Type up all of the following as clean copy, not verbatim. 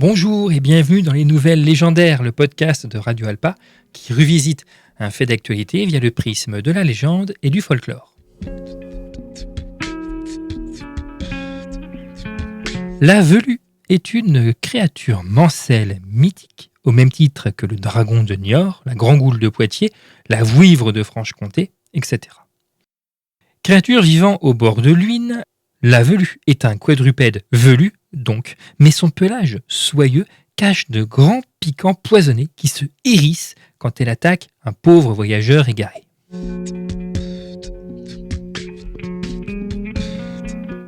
Bonjour et bienvenue dans les Nouvelles Légendaires, le podcast de Radio Alpa qui revisite un fait d'actualité via le prisme de la légende et du folklore. La velue est une créature mancelle mythique, au même titre que le dragon de Niort, la grand-goule de Poitiers, la vouivre de Franche-Comté, etc. Créature vivant au bord de l'Huisne, la velue est un quadrupède velu, donc, mais son pelage soyeux cache de grands piquants poisonnés qui se hérissent quand elle attaque un pauvre voyageur égaré.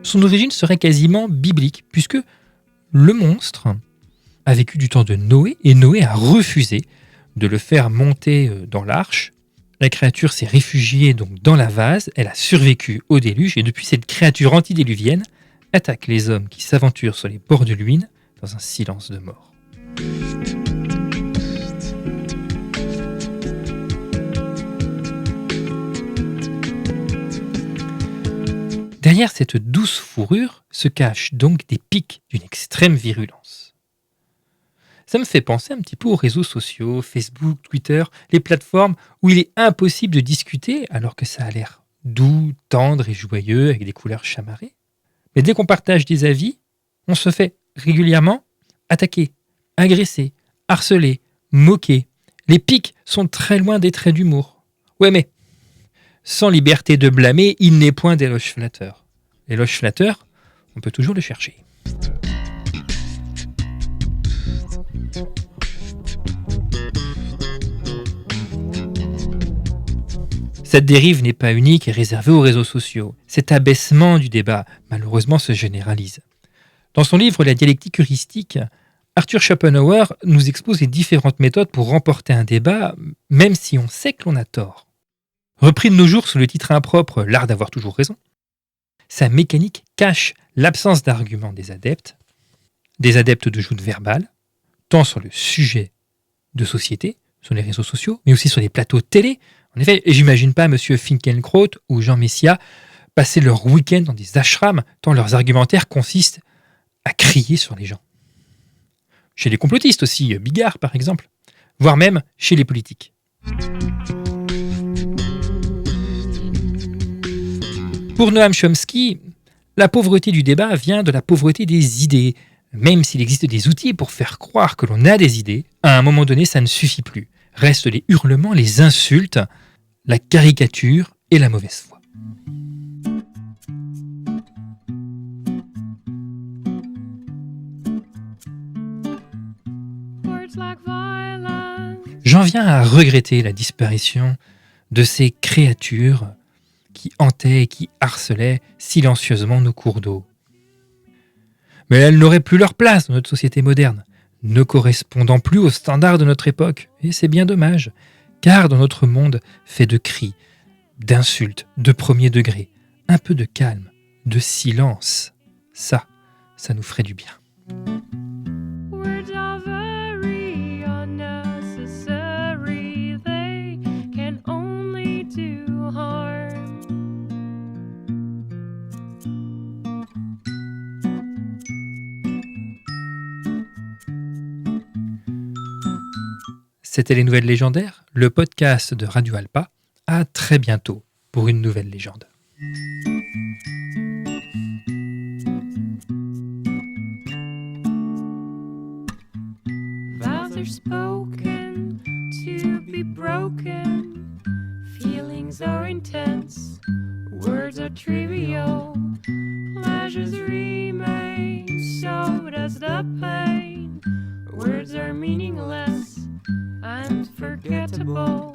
Son origine serait quasiment biblique, puisque le monstre a vécu du temps de Noé, et Noé a refusé de le faire monter dans l'arche. La créature s'est réfugiée donc dans la vase, elle a survécu au déluge, et depuis cette créature antidéluvienne attaque les hommes qui s'aventurent sur les bords de l'Huisne dans un silence de mort. Derrière cette douce fourrure se cachent donc des pics d'une extrême virulence. Ça me fait penser un petit peu aux réseaux sociaux, Facebook, Twitter, les plateformes où il est impossible de discuter alors que ça a l'air doux, tendre et joyeux avec des couleurs chamarrées. Mais dès qu'on partage des avis, on se fait régulièrement attaquer, agresser, harceler, moquer. Les pics sont très loin des traits d'humour. Ouais, mais sans liberté de blâmer, il n'est point d'éloge flatteur. L'éloge flatteur, on peut toujours le chercher. Cette dérive n'est pas unique et réservée aux réseaux sociaux. Cet abaissement du débat, malheureusement, se généralise. Dans son livre La dialectique heuristique, Arthur Schopenhauer nous expose les différentes méthodes pour remporter un débat, même si on sait que l'on a tort. Repris de nos jours sous le titre impropre « L'art d'avoir toujours raison », sa mécanique cache l'absence d'arguments des adeptes de joute verbale, tant sur le sujet de société, sur les réseaux sociaux, mais aussi sur les plateaux de télé. En effet, j'imagine pas M. Finkielkraut ou Jean Messia passer leur week-end dans des ashrams, tant leurs argumentaires consistent à crier sur les gens. Chez les complotistes aussi, Bigard par exemple, voire même chez les politiques. Pour Noam Chomsky, la pauvreté du débat vient de la pauvreté des idées. Même s'il existe des outils pour faire croire que l'on a des idées, à un moment donné, ça ne suffit plus. Restent les hurlements, les insultes, la caricature et la mauvaise foi. J'en viens à regretter la disparition de ces créatures qui hantaient et qui harcelaient silencieusement nos cours d'eau. Mais elles n'auraient plus leur place dans notre société moderne, ne correspondant plus aux standards de notre époque. Et c'est bien dommage, car dans notre monde fait de cris, d'insultes, de premier degré, un peu de calme, de silence, ça nous ferait du bien. C'était les Nouvelles Légendaires, le podcast de Radio Alpa. À très bientôt pour une nouvelle légende. Vows are spoken to be broken. Feelings are intense. Words are trivial. Pleasures remain. So does the pain. Words are meaningless and forgettable.